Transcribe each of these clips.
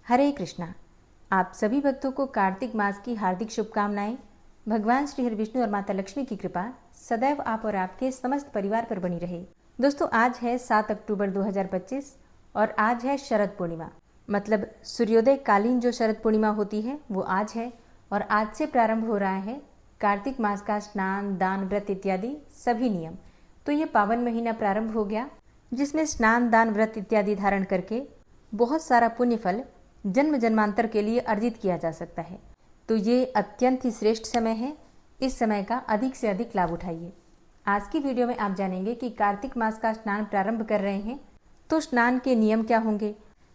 हरे कृष्णा। आप सभी भक्तों को कार्तिक मास की हार्दिक शुभकामनाएं। भगवान श्री हरि विष्णु और माता लक्ष्मी की कृपा सदैव आप और आपके समस्त परिवार पर बनी रहे। दोस्तों, आज है 7 अक्टूबर 2025 और आज है शरद पूर्णिमा। मतलब सूर्योदय कालीन जो शरद पूर्णिमा होती है वो आज है और आज से प्रारंभ हो रहा है कार्तिक मास का स्नान, दान, व्रत इत्यादि सभी नियम। तो ये पावन महीना प्रारंभ हो गया जिसमें स्नान, दान, व्रत इत्यादि धारण करके बहुत सारा पुण्य फल जन्म जन्मांतर के लिए अर्जित किया जा सकता है। तो ये अत्यंत ही श्रेष्ठ समय है। इस समय का अधिक से अधिक लाभ उठाइए। आज की वीडियो में आप जानेंगे कि कार्तिक मास का स्नान प्रारंभ कर रहे हैं तो स्नान के नियम क्या होंगे,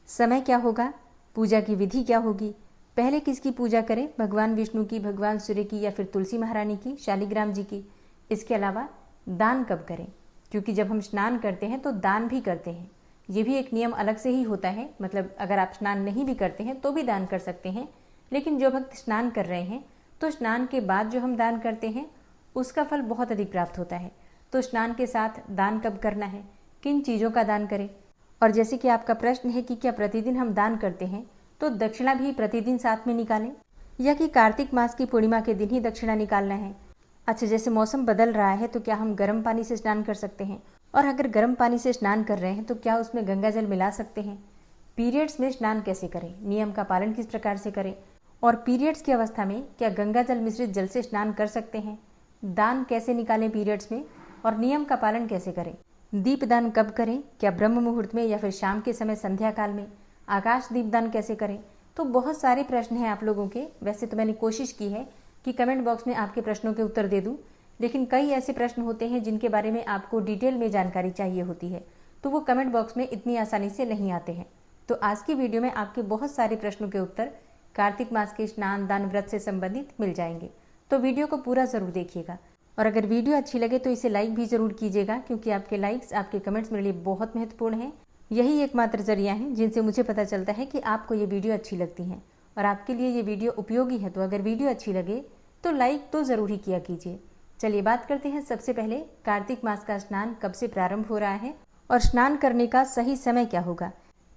समय क्या होगा, पूजा की विधि क्या होगी, पहले किसकी पूजा करें, भगवान विष्णु की, भगवान सूर्य की या फिर तुलसी महारानी की, शालिग्राम जी की। इसके अलावा दान कब करें, क्योंकि जब हम स्नान करते हैं तो दान भी करते हैं। ये भी एक नियम अलग से ही होता है। मतलब अगर आप स्नान नहीं भी करते हैं तो भी दान कर सकते हैं, लेकिन जो भक्त स्नान कर रहे हैं तो स्नान के बाद जो हम दान करते हैं उसका फल बहुत अधिक प्राप्त होता है। तो स्नान के साथ दान कब करना है, किन चीज़ों का दान करें, और जैसे कि आपका प्रश्न है कि क्या प्रतिदिन हम दान करते हैं तो दक्षिणा भी प्रतिदिन साथ में निकालें या कि कार्तिक मास की पूर्णिमा के दिन ही दक्षिणा निकालना है। अच्छा, जैसे मौसम बदल रहा है तो क्या हम गर्म पानी से स्नान कर सकते हैं, और अगर गर्म पानी से स्नान कर रहे हैं तो क्या उसमें गंगा जल मिला सकते हैं। पीरियड्स में स्नान कैसे करें, नियम का पालन किस प्रकार से करें, और पीरियड्स की अवस्था में क्या गंगा जल मिश्रित जल से स्नान कर सकते हैं, दान कैसे निकालें पीरियड्स में और नियम का पालन कैसे करें, दीपदान कब करें, क्या ब्रह्म मुहूर्त में या फिर शाम के समय संध्या काल में, आकाश दीपदान कैसे करें। तो बहुत सारे प्रश्न हैं आप लोगों के। वैसे तो मैंने कोशिश की है कि कमेंट बॉक्स में आपके प्रश्नों के उत्तर दे दूं, लेकिन कई ऐसे प्रश्न होते हैं जिनके बारे में आपको डिटेल में जानकारी चाहिए होती है, तो वो कमेंट बॉक्स में इतनी आसानी से नहीं आते हैं। तो आज की वीडियो में आपके बहुत सारे प्रश्नों के उत्तर कार्तिक मास के स्नान, दान, व्रत से संबंधित मिल जाएंगे। तो वीडियो को पूरा ज़रूर देखिएगा, और अगर वीडियो अच्छी लगे तो इसे लाइक भी ज़रूर कीजिएगा, क्योंकि आपके लाइक्स, आपके कमेंट्स मेरे लिए बहुत महत्वपूर्ण हैं। यही एकमात्र जरिया है जिनसे मुझे पता चलता है कि आपको ये वीडियो अच्छी लगती है और आपके लिए ये वीडियो उपयोगी है। तो अगर वीडियो अच्छी लगे तो लाइक तो ज़रूर ही किया कीजिए। चलिए बात करते हैं सबसे पहले कार्तिक मास का स्नान कब से प्रारंभ हो रहा है और स्नान करने का सही समय क्या होगा।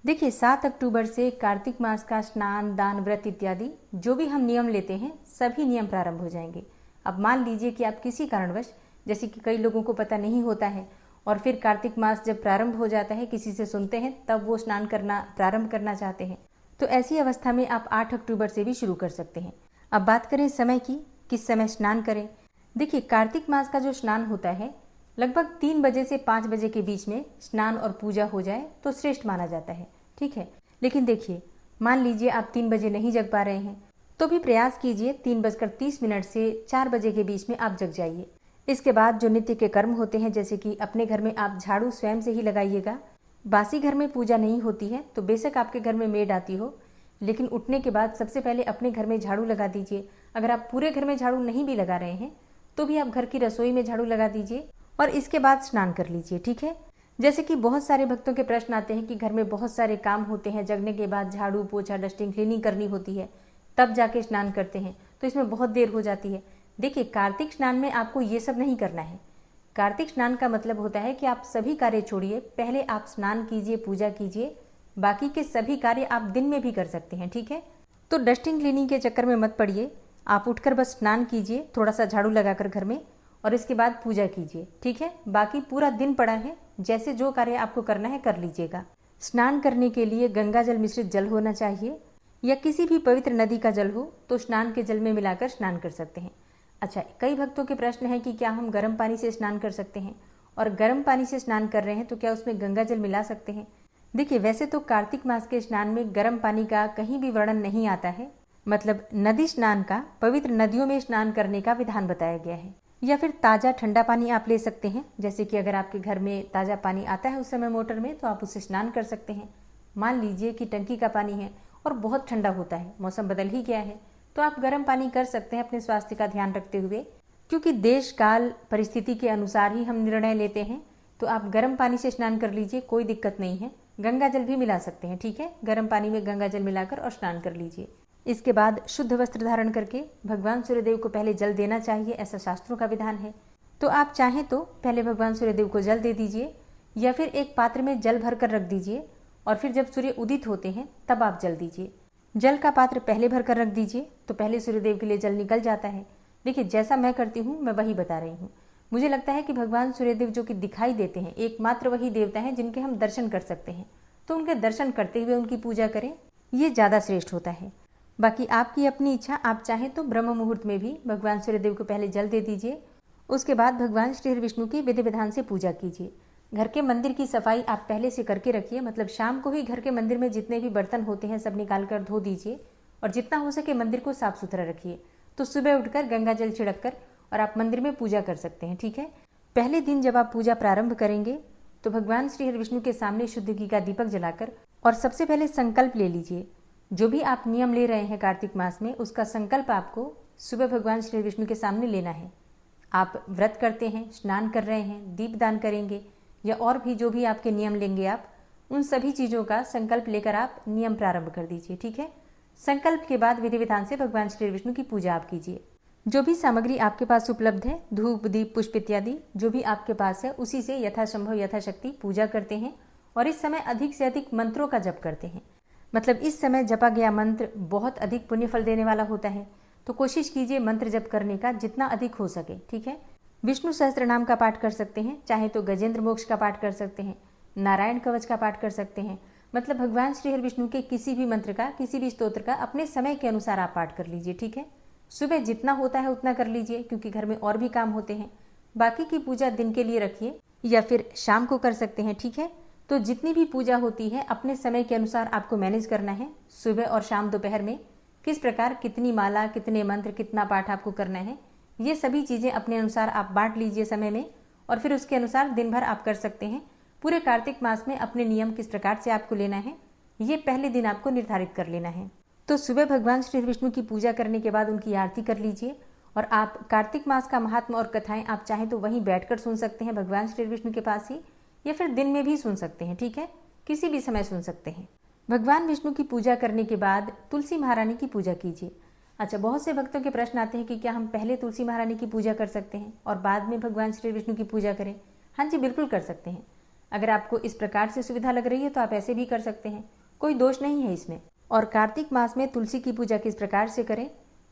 देखिए, 7 अक्टूबर से कार्तिक मास का स्नान, दान, व्रत इत्यादि जो भी हम नियम लेते हैं सभी नियम प्रारंभ हो जाएंगे। अब मान लीजिए कि आप किसी कारणवश, जैसे कि कई लोगों को पता नहीं होता है और फिर कार्तिक मास जब प्रारंभ हो जाता है किसी से सुनते हैं तब वो स्नान करना प्रारंभ करना चाहते हैं, तो ऐसी अवस्था में आप 8 अक्टूबर से भी शुरू कर सकते हैं। अब बात करें समय की, किस समय स्नान करें। देखिए, कार्तिक मास का जो स्नान होता है लगभग 3 बजे से 5 बजे के बीच में स्नान और पूजा हो जाए तो श्रेष्ठ माना जाता है, ठीक है। लेकिन देखिए, मान लीजिए आप 3 बजे नहीं जग पा रहे हैं तो भी प्रयास कीजिए 3:30 से 4 बजे के बीच में आप जग जाइए। इसके बाद जो नित्य के कर्म होते हैं, जैसे कि अपने घर में आप झाड़ू स्वयं से ही लगाइएगा। बासी घर में पूजा नहीं होती है तो बेशक आपके घर में मेड आती हो, लेकिन उठने के बाद सबसे पहले अपने घर में झाड़ू लगा दीजिए। अगर आप पूरे घर में झाड़ू नहीं भी लगा रहे हैं तो भी आप घर की रसोई में झाड़ू लगा दीजिए और इसके बाद स्नान कर लीजिए, ठीक है। जैसे कि बहुत सारे भक्तों के प्रश्न आते हैं कि घर में बहुत सारे काम होते हैं, जगने के बाद झाड़ू, पोछा, डस्टिंग, क्लीनिंग करनी होती है, तब जाके स्नान करते हैं तो इसमें बहुत देर हो जाती है। देखिए, कार्तिक स्नान में आपको ये सब नहीं करना है। कार्तिक स्नान का मतलब होता है कि आप सभी कार्य छोड़िए, पहले आप स्नान कीजिए, पूजा कीजिए, बाकी के सभी कार्य आप दिन में भी कर सकते हैं, ठीक है। तो डस्टिंग, क्लीनिंग के चक्कर में मत पड़िए। आप उठकर बस स्नान कीजिए, थोड़ा सा झाड़ू लगाकर घर में, और इसके बाद पूजा कीजिए, ठीक है। बाकी पूरा दिन पड़ा है, जैसे जो कार्य आपको करना है कर लीजिएगा। स्नान करने के लिए गंगा जल मिश्रित जल होना चाहिए या किसी भी पवित्र नदी का जल हो तो स्नान के जल में मिलाकर स्नान कर सकते हैं। अच्छा, कई भक्तों के प्रश्न है कि क्या हम गर्म पानी से स्नान कर सकते हैं, और गर्म पानी से स्नान कर रहे हैं तो क्या उसमें गंगा जल मिला सकते हैं। देखिए, वैसे तो कार्तिक मास के स्नान में गर्म पानी का कहीं भी वर्णन नहीं आता है। मतलब नदी स्नान का पवित्र नदियों में स्नान करने का विधान बताया गया है, या फिर ताज़ा ठंडा पानी आप ले सकते हैं। जैसे कि अगर आपके घर में ताज़ा पानी आता है उस समय मोटर में तो आप उससे स्नान कर सकते हैं। मान लीजिए कि टंकी का पानी है और बहुत ठंडा होता है, मौसम बदल ही गया है, तो आप गर्म पानी कर सकते हैं अपने स्वास्थ्य का ध्यान रखते हुए, क्योंकि देश काल परिस्थिति के अनुसार ही हम निर्णय लेते हैं। तो आप गर्म पानी से स्नान कर लीजिए, कोई दिक्कत नहीं है। गंगा जल भी मिला सकते हैं, ठीक है। गर्म पानी में गंगा जल मिलाकर और स्नान कर लीजिए। इसके बाद शुद्ध वस्त्र धारण करके भगवान सूर्यदेव को पहले जल देना चाहिए, ऐसा शास्त्रों का विधान है। तो आप चाहें तो पहले भगवान सूर्यदेव को जल दे दीजिए, या फिर एक पात्र में जल भर कर रख दीजिए और फिर जब सूर्य उदित होते हैं तब आप जल दीजिए। जल का पात्र पहले भर कर रख दीजिए, तो पहले सूर्यदेव के लिए जल निकल जाता है। देखिए जैसा मैं करती हूँ मैं वही बता रही हूँ। मुझे लगता है कि भगवान सूर्यदेव जो कि दिखाई देते हैं, एकमात्र वही देवता हैं जिनके हम दर्शन कर सकते हैं, तो उनके दर्शन करते हुए उनकी पूजा करें, ये ज़्यादा श्रेष्ठ होता है। बाकी आपकी अपनी इच्छा, आप चाहें तो ब्रह्म मुहूर्त में भी भगवान सूर्यदेव को पहले जल दे दीजिए, उसके बाद भगवान श्री हरि विष्णु की विधि विधान से पूजा कीजिए। घर के मंदिर की सफाई आप पहले से करके रखिए, मतलब शाम को ही घर के मंदिर में जितने भी बर्तन होते हैं सब निकाल कर धो दीजिए और जितना हो सके मंदिर को साफ सुथरा रखिए। तो सुबह उठकर गंगा जल छिड़क कर और आप मंदिर में पूजा कर सकते हैं, ठीक है। पहले दिन जब आप पूजा प्रारंभ करेंगे तो भगवान श्री हरि विष्णु के सामने शुद्ध घी का दीपक जलाकर और सबसे पहले संकल्प ले लीजिए। जो भी आप नियम ले रहे हैं कार्तिक मास में, उसका संकल्प आपको सुबह भगवान श्री हरि विष्णु के सामने लेना है। आप व्रत करते हैं, स्नान कर रहे हैं, दीपदान करेंगे या और भी जो भी आपके नियम लेंगे, आप उन सभी चीज़ों का संकल्प लेकर आप नियम प्रारंभ कर दीजिए, ठीक है। संकल्प के बाद विधि विधान से भगवान श्री विष्णु की पूजा आप कीजिए। जो भी सामग्री आपके पास उपलब्ध है, धूप दीप पुष्प इत्यादि जो भी आपके पास है, उसी से यथासंभव यथाशक्ति पूजा करते हैं और इस समय अधिक से अधिक मंत्रों का जप करते हैं। मतलब इस समय जपा गया मंत्र बहुत अधिक पुण्य फल देने वाला होता है, तो कोशिश कीजिए मंत्र जप करने का जितना अधिक हो सके, ठीक है। विष्णु सहस्त्र नाम का पाठ कर सकते हैं, चाहे तो गजेंद्र मोक्ष का पाठ कर सकते हैं, नारायण कवच का पाठ कर सकते हैं। मतलब भगवान श्री हरि विष्णु के किसी भी मंत्र का, किसी भी स्तोत्र का अपने समय के अनुसार आप पाठ कर लीजिए, ठीक है। सुबह जितना होता है उतना कर लीजिए, क्योंकि घर में और भी काम होते हैं। बाकी की पूजा दिन के लिए रखिए या फिर शाम को कर सकते हैं, ठीक है। तो जितनी भी पूजा होती है अपने समय के अनुसार आपको मैनेज करना है। सुबह और शाम दोपहर में किस प्रकार कितनी माला, कितने मंत्र, कितना पाठ आपको करना है, ये सभी चीज़ें अपने अनुसार आप बांट लीजिए समय में और फिर उसके अनुसार दिन भर आप कर सकते हैं। पूरे कार्तिक मास में अपने नियम किस प्रकार से आपको लेना है, ये पहले दिन आपको निर्धारित कर लेना है। तो सुबह भगवान श्री विष्णु की पूजा करने के बाद उनकी आरती कर लीजिए और आप कार्तिक मास का महात्मा और कथाएं आप चाहें तो वहीं बैठकर सुन सकते हैं भगवान श्री विष्णु के पास ही, या फिर दिन में भी सुन सकते हैं, ठीक है। किसी भी समय सुन सकते हैं। भगवान विष्णु की पूजा करने के बाद तुलसी महारानी की पूजा कीजिए। अच्छा, बहुत से भक्तों के प्रश्न आते हैं कि क्या हम पहले तुलसी महारानी की पूजा कर सकते हैं और बाद में भगवान श्री विष्णु की पूजा करें। हाँ जी, बिल्कुल कर सकते हैं। अगर आपको इस प्रकार से सुविधा लग रही है तो आप ऐसे भी कर सकते हैं, कोई दोष नहीं है इसमें। और कार्तिक मास में तुलसी की पूजा किस प्रकार से करें,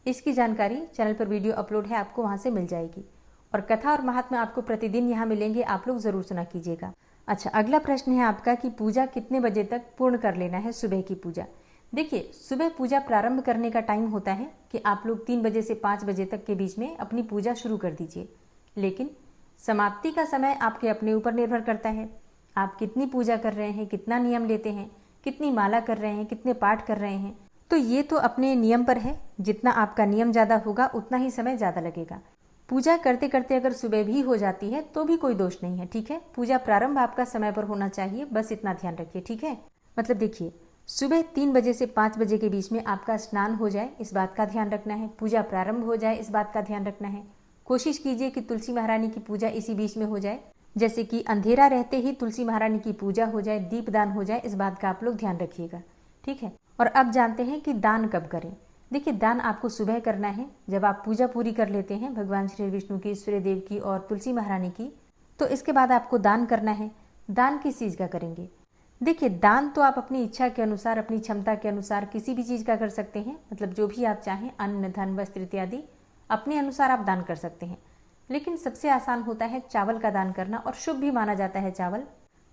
इसकी जानकारी चैनल पर वीडियो अपलोड है, आपको वहाँ से मिल जाएगी। और कथा और महात्मा आपको प्रतिदिन यहाँ मिलेंगे, आप लोग जरूर सुना कीजिएगा। अच्छा, अगला प्रश्न है आपका कि पूजा कितने बजे तक पूर्ण कर लेना है, सुबह की पूजा। देखिए, सुबह पूजा प्रारंभ करने का टाइम होता है कि आप लोग 3 बजे से 5 बजे तक के बीच में अपनी पूजा शुरू कर दीजिए, लेकिन समाप्ति का समय आपके अपने ऊपर निर्भर करता है। आप कितनी पूजा कर रहे हैं, कितना नियम लेते हैं, कितनी माला कर रहे हैं, कितने पाठ कर रहे हैं, तो ये तो अपने नियम पर है। जितना आपका नियम ज़्यादा होगा उतना ही समय ज़्यादा लगेगा। पूजा करते करते अगर सुबह भी हो जाती है तो भी कोई दोष नहीं है, ठीक है। पूजा प्रारंभ आपका समय पर होना चाहिए, बस इतना ध्यान रखिए, ठीक है। मतलब देखिए, सुबह 3 बजे से 5 बजे के बीच में आपका स्नान हो जाए, इस बात का ध्यान रखना है। पूजा प्रारंभ हो जाए, इस बात का ध्यान रखना है। कोशिश कीजिए कि तुलसी महारानी की पूजा इसी बीच में हो जाए, जैसे कि अंधेरा रहते ही तुलसी महारानी की पूजा हो जाए, दीपदान हो जाए, इस बात का आप लोग ध्यान रखिएगा, ठीक है। और अब जानते हैं कि दान कब करें। देखिए, दान आपको सुबह करना है, जब आप पूजा पूरी कर लेते हैं भगवान श्री विष्णु की, सूर्यदेव की और तुलसी महारानी की, तो इसके बाद आपको दान करना है। दान किस चीज़ का करेंगे? देखिए, दान तो आप अपनी इच्छा के अनुसार, अपनी क्षमता के अनुसार किसी भी चीज़ का कर सकते हैं। मतलब जो भी आप चाहें, अन्न, धन, वस्त्र इत्यादि अपने अनुसार आप दान कर सकते हैं। लेकिन सबसे आसान होता है चावल का दान करना, और शुभ भी माना जाता है चावल।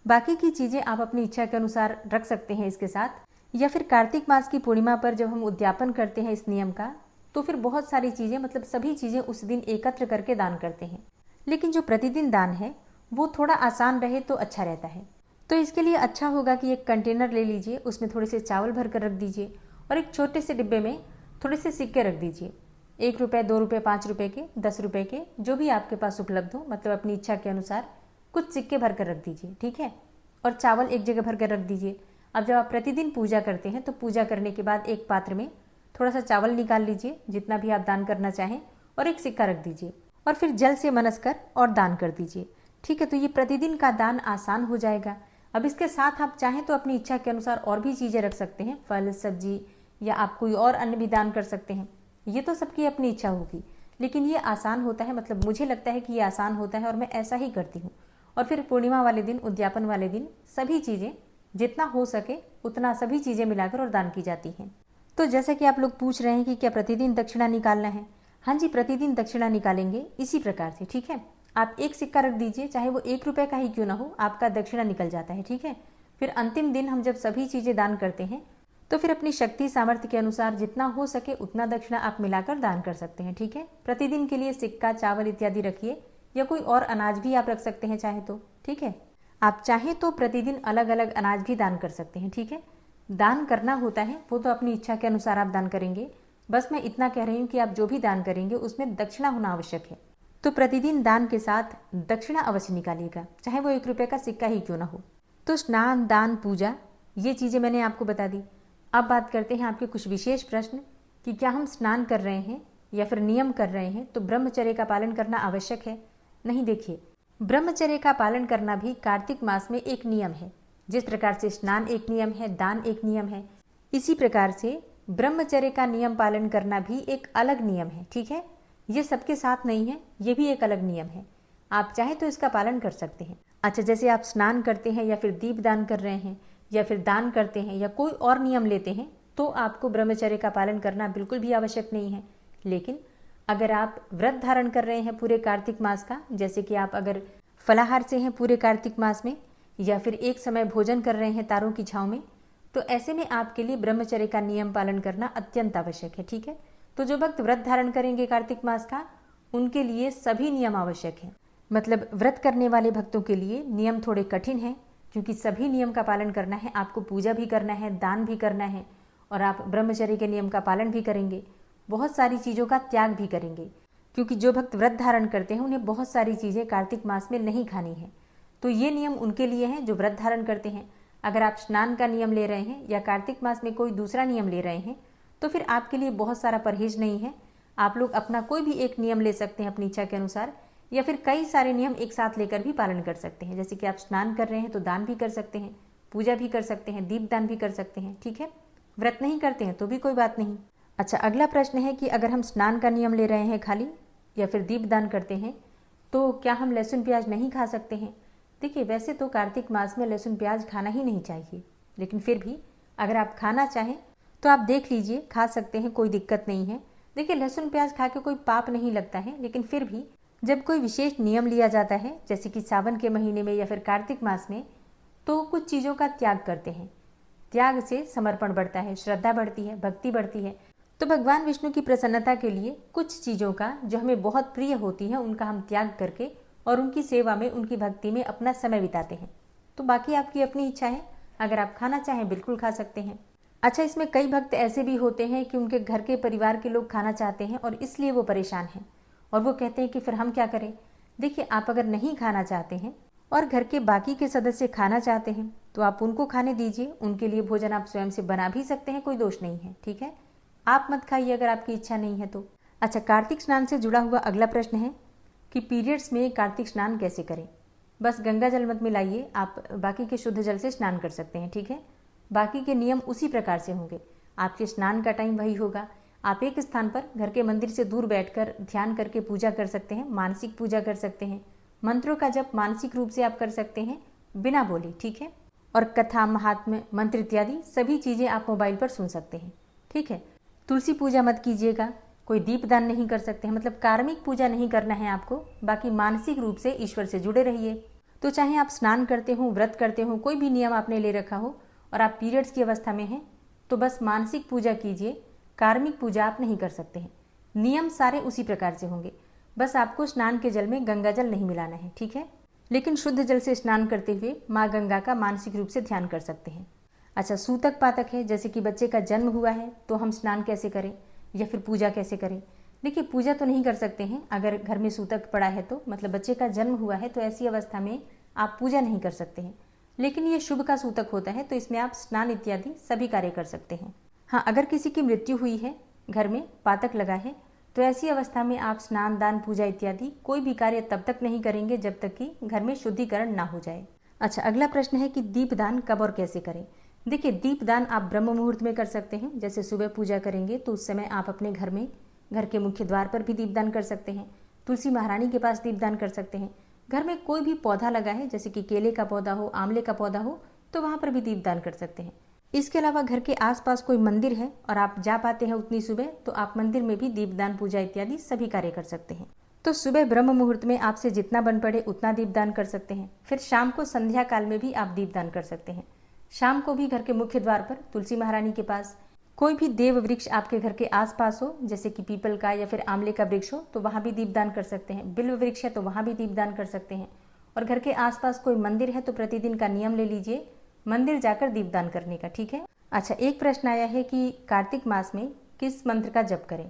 बाकी की चीज़ें आप अपनी इच्छा के अनुसार रख सकते हैं इसके साथ। या फिर कार्तिक मास की पूर्णिमा पर जब हम उद्यापन करते हैं इस नियम का, तो फिर बहुत सारी चीज़ें, मतलब सभी चीज़ें उस दिन एकत्र करके दान करते हैं। लेकिन जो प्रतिदिन दान है वो थोड़ा आसान रहे तो अच्छा रहता है। तो इसके लिए अच्छा होगा कि एक कंटेनर ले लीजिए, उसमें थोड़े से चावल भर कर रख दीजिए और एक छोटे से डिब्बे में थोड़े से सिक्के रख दीजिए। 1 रुपये, 2 रुपये, 5 रुपये के, 10 रुपये के, जो भी आपके पास उपलब्ध हो, मतलब अपनी इच्छा के अनुसार कुछ सिक्के भर कर रख दीजिए, ठीक है। और चावल एक जगह भर कर रख दीजिए। अब जब आप प्रतिदिन पूजा करते हैं तो पूजा करने के बाद एक पात्र में थोड़ा सा चावल निकाल लीजिए, जितना भी आप दान करना चाहें, और एक सिक्का रख दीजिए और फिर जल से मनस कर और दान कर दीजिए, ठीक है। तो ये प्रतिदिन का दान आसान हो जाएगा। अब इसके साथ आप चाहें तो अपनी इच्छा के अनुसार और भी चीज़ें रख सकते हैं, फल, सब्जी, या आप कोई और अन्न भी दान कर सकते हैं। ये तो सबकी अपनी इच्छा होगी, लेकिन ये आसान होता है। मतलब मुझे लगता है कि ये आसान होता है और मैं ऐसा ही करती हूँ। और फिर पूर्णिमा वाले दिन, उद्यापन वाले दिन सभी चीज़ें जितना हो सके उतना सभी चीज़ें मिलाकर और दान की जाती हैं। तो जैसा कि आप लोग पूछ रहे हैं कि क्या प्रतिदिन दक्षिणा निकालना है, हाँ जी, प्रतिदिन दक्षिणा निकालेंगे इसी प्रकार से, ठीक है। आप एक सिक्का रख दीजिए, चाहे वो 1 रुपये का ही क्यों ना हो, आपका दक्षिणा निकल जाता है, ठीक है। फिर अंतिम दिन हम जब सभी चीज़ें दान करते हैं तो फिर अपनी शक्ति सामर्थ्य के अनुसार जितना हो सके उतना दक्षिणा आप मिलाकर दान कर सकते हैं, ठीक है। प्रतिदिन के लिए सिक्का, चावल इत्यादि रखिए, या कोई और अनाज भी आप रख सकते हैं चाहे तो, ठीक है। आप चाहें तो प्रतिदिन अलग अलग अनाज भी दान कर सकते हैं, ठीक है। दान करना होता है वो तो अपनी इच्छा के अनुसार आप दान करेंगे, बस मैं इतना कह रही हूँ कि आप जो भी दान करेंगे उसमें दक्षिणा होना आवश्यक है। तो प्रतिदिन दान के साथ दक्षिणा अवश्य निकालिएगा, चाहे वो 1 रुपये का सिक्का ही क्यों ना हो। तो स्नान, दान, पूजा, ये चीज़ें मैंने आपको बता दी। अब बात करते हैं आपके कुछ विशेष प्रश्न कि क्या हम स्नान कर रहे हैं या फिर नियम कर रहे हैं तो ब्रह्मचर्य का पालन करना आवश्यक है। नहीं, देखिए, ब्रह्मचर्य का पालन करना भी कार्तिक मास में एक नियम है। जिस प्रकार से स्नान एक नियम है, दान एक नियम है, इसी प्रकार से ब्रह्मचर्य का नियम पालन करना भी एक अलग नियम है, ठीक है। ये सबके साथ नहीं है, ये भी एक अलग नियम है। आप चाहे तो इसका पालन कर सकते हैं। अच्छा, जैसे आप स्नान करते हैं या फिर दीप दान कर रहे हैं या फिर दान करते हैं या कोई और नियम लेते हैं तो आपको ब्रह्मचर्य का पालन करना बिल्कुल भी आवश्यक नहीं है। लेकिन अगर आप व्रत धारण कर रहे हैं पूरे कार्तिक मास का, जैसे कि आप अगर फलाहार से हैं पूरे कार्तिक मास में या फिर एक समय भोजन कर रहे हैं तारों की छांव में, तो ऐसे में आपके लिए ब्रह्मचर्य का नियम पालन करना अत्यंत आवश्यक है, ठीक है। तो जो भक्त व्रत धारण करेंगे कार्तिक मास का, उनके लिए सभी नियम आवश्यक है। मतलब व्रत करने वाले भक्तों के लिए नियम थोड़े कठिन हैं, क्योंकि सभी नियम का पालन करना है। आपको पूजा भी करना है, दान भी करना है, और आप ब्रह्मचर्य के नियम का पालन भी करेंगे, बहुत सारी चीज़ों का त्याग भी करेंगे। क्योंकि जो भक्त व्रत धारण करते हैं उन्हें बहुत सारी चीज़ें कार्तिक मास में नहीं खानी है। तो ये नियम उनके लिए हैं जो व्रत धारण करते हैं। अगर आप स्नान का नियम ले रहे हैं या कार्तिक मास में कोई दूसरा नियम ले रहे हैं तो फिर आपके लिए बहुत सारा परहेज नहीं है। आप लोग अपना कोई भी एक नियम ले सकते हैं अपनी इच्छा के अनुसार, या फिर कई सारे नियम एक साथ लेकर भी पालन कर सकते हैं। जैसे कि आप स्नान कर रहे हैं तो दान भी कर सकते हैं, पूजा भी कर सकते हैं, दीप दान भी कर सकते हैं, ठीक है। व्रत नहीं करते हैं तो भी कोई बात नहीं। अच्छा, अगला प्रश्न है कि अगर हम स्नान का नियम ले रहे हैं खाली या फिर दीप दान करते हैं तो क्या हम लहसुन प्याज नहीं खा सकते हैं। देखिए, वैसे तो कार्तिक मास में लहसुन प्याज खाना ही नहीं चाहिए, लेकिन फिर भी अगर आप खाना चाहें तो आप देख लीजिए, खा सकते हैं, कोई दिक्कत नहीं है। देखिए, लहसुन प्याज खा के कोई पाप नहीं लगता है, लेकिन फिर भी जब कोई विशेष नियम लिया जाता है, जैसे कि सावन के महीने में या फिर कार्तिक मास में, तो कुछ चीज़ों का त्याग करते हैं। त्याग से समर्पण बढ़ता है, श्रद्धा बढ़ती है, भक्ति बढ़ती है। तो भगवान विष्णु की प्रसन्नता के लिए कुछ चीज़ों का जो हमें बहुत प्रिय होती है उनका हम त्याग करके और उनकी सेवा में, उनकी भक्ति में अपना समय बिताते हैं। तो बाकी आपकी अपनी इच्छा है, अगर आप खाना चाहें बिल्कुल खा सकते हैं। अच्छा, इसमें कई भक्त ऐसे भी होते हैं कि उनके घर के परिवार के लोग खाना चाहते हैं और इसलिए वो परेशान हैं और वो कहते हैं कि फिर हम क्या करें। देखिए, आप अगर नहीं खाना चाहते हैं और घर के बाकी के सदस्य खाना चाहते हैं तो आप उनको खाने दीजिए। उनके लिए भोजन आप स्वयं से बना भी सकते हैं, कोई दोष नहीं है, ठीक है। आप मत खाइए अगर आपकी इच्छा नहीं है तो। अच्छा, कार्तिक स्नान से जुड़ा हुआ अगला प्रश्न है कि पीरियड्स में कार्तिक स्नान कैसे करें। बस गंगा जल मत मिलाइए, आप बाकी के शुद्ध जल से स्नान कर सकते हैं, ठीक है। बाकी के नियम उसी प्रकार से होंगे, आपके स्नान का टाइम वही होगा। आप एक स्थान पर घर के मंदिर से दूर बैठकर ध्यान करके पूजा कर सकते हैं, मानसिक पूजा कर सकते हैं। मंत्रों का जप मानसिक रूप से आप कर सकते हैं बिना बोले, ठीक है। और कथा, महात्म्य, मंत्र इत्यादि सभी चीज़ें आप मोबाइल पर सुन सकते हैं, ठीक है। तुलसी पूजा मत कीजिएगा, कोई दीपदान नहीं कर सकते हैं, मतलब कार्मिक पूजा नहीं करना है आपको। बाकी मानसिक रूप से ईश्वर से जुड़े रहिए। तो चाहे आप स्नान करते हो, व्रत करते हो, कोई भी नियम आपने ले रखा हो और आप पीरियड्स की अवस्था में हैं तो बस मानसिक पूजा कीजिए, कार्मिक पूजा आप नहीं कर सकते हैं। नियम सारे उसी प्रकार से होंगे, बस आपको स्नान के जल में गंगा जल नहीं मिलाना है, ठीक है। लेकिन शुद्ध जल से स्नान करते हुए माँ गंगा का मानसिक रूप से ध्यान कर सकते हैं। अच्छा, सूतक पातक है, जैसे कि बच्चे का जन्म हुआ है तो हम स्नान कैसे करें या फिर पूजा कैसे करें। देखिए, पूजा तो नहीं कर सकते हैं अगर घर में सूतक पड़ा है तो, मतलब बच्चे का जन्म हुआ है तो ऐसी अवस्था में आप पूजा नहीं कर सकते हैं। लेकिन ये शुभ का सूतक होता है तो इसमें आप स्नान इत्यादि सभी कार्य कर सकते हैं। हाँ, अगर किसी की मृत्यु हुई है, घर में पातक लगा है, तो ऐसी अवस्था में आप स्नान, दान, पूजा इत्यादि कोई भी कार्य तब तक नहीं करेंगे जब तक कि घर में शुद्धिकरण ना हो जाए। अच्छा, अगला प्रश्न है कि दीपदान कब और कैसे करें। देखिए, दीपदान आप ब्रह्म मुहूर्त में कर सकते हैं। जैसे सुबह पूजा करेंगे तो उस समय आप अपने घर में, घर के मुख्य द्वार पर भी दीपदान कर सकते हैं, तुलसी महारानी के पास दीपदान कर सकते हैं। घर में कोई भी पौधा लगा है, जैसे कि केले का पौधा हो, आंवले का पौधा हो, तो वहाँ पर भी दीपदान कर सकते हैं। इसके अलावा घर के आसपास कोई मंदिर है और आप जा पाते हैं उतनी सुबह, तो आप मंदिर में भी दीपदान, पूजा इत्यादि सभी कार्य कर सकते हैं। तो सुबह ब्रह्म मुहूर्त में आपसे जितना बन पड़े उतना दीपदान कर सकते हैं। फिर शाम को संध्या काल में भी आप दीपदान कर सकते हैं। शाम को भी घर के मुख्य द्वार पर तुलसी महारानी के पास, कोई भी देव वृक्ष आपके घर के आसपास हो, जैसे कि पीपल का या फिर आंवले का वृक्ष हो, तो वहां भी दीपदान कर सकते हैं। बिल्व वृक्ष है तो वहां भी दीपदान कर सकते हैं। और घर के आसपास कोई मंदिर है तो प्रतिदिन का नियम ले लीजिए, मंदिर जाकर दीपदान करने का, ठीक है। अच्छा, एक प्रश्न आया है कि कार्तिक मास में किस मंत्र का जप करें।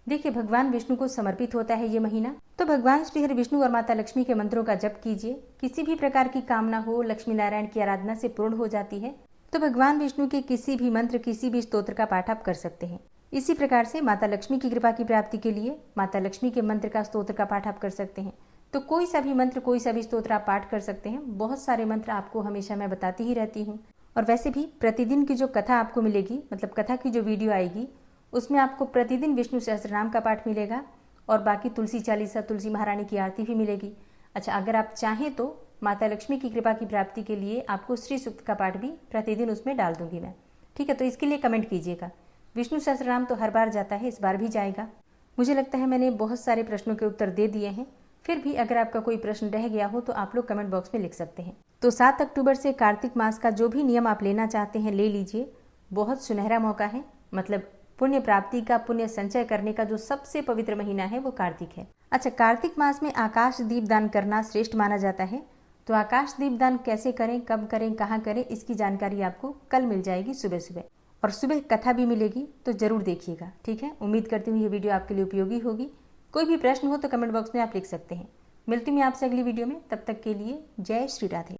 देखिए, भगवान विष्णु को समर्पित होता है ये महीना, तो भगवान श्री हरि विष्णु और माता लक्ष्मी के मंत्रों का जप कीजिए। किसी भी प्रकार की कामना हो, लक्ष्मी नारायण की आराधना से पूर्ण हो जाती है। तो भगवान विष्णु के किसी भी मंत्र, किसी भी स्तोत्र का पाठ आप कर सकते हैं। इसी प्रकार से माता लक्ष्मी की कृपा की प्राप्ति के लिए माता लक्ष्मी के मंत्र का, स्तोत्र का पाठ आप कर सकते हैं। तो कोई सा भी मंत्र, कोई सा भी स्तोत्र आप पाठ कर सकते हैं। बहुत सारे मंत्र आपको हमेशा मैं बताती ही रहती हूँ। और वैसे भी प्रतिदिन की जो कथा आपको मिलेगी, मतलब कथा की जो वीडियो आएगी, उसमें आपको प्रतिदिन विष्णु सहस्त्रनाम का पाठ मिलेगा और बाकी तुलसी चालीसा, तुलसी महारानी की आरती भी मिलेगी। अच्छा, अगर आप चाहें तो माता लक्ष्मी की कृपा की प्राप्ति के लिए आपको श्री सूक्त का पाठ भी प्रतिदिन उसमें डाल दूंगी मैं, ठीक है। तो इसके लिए कमेंट कीजिएगा। विष्णु सहस्त्रनाम तो हर बार जाता है, इस बार भी जाएगा। मुझे लगता है मैंने बहुत सारे प्रश्नों के उत्तर दे दिए हैं। फिर भी अगर आपका कोई प्रश्न रह गया हो तो आप लोग कमेंट बॉक्स में लिख सकते हैं। तो 7 अक्टूबर से कार्तिक मास का जो भी नियम आप लेना चाहते हैं ले लीजिए। बहुत सुनहरा मौका है, मतलब पुण्य प्राप्ति का, पुण्य संचय करने का जो सबसे पवित्र महीना है वो कार्तिक है। अच्छा, कार्तिक मास में आकाश दीपदान करना श्रेष्ठ माना जाता है। तो आकाश दीपदान कैसे करें, कब करें, कहाँ करें, इसकी जानकारी आपको कल मिल जाएगी सुबह सुबह, और सुबह कथा भी मिलेगी, तो जरूर देखिएगा, ठीक है। उम्मीद करती हूँ ये वीडियो आपके लिए उपयोगी होगी। कोई भी प्रश्न हो तो कमेंट बॉक्स में आप लिख सकते हैं। मिलती हूँ आपसे अगली वीडियो में, तब तक के लिए जय श्री राधे।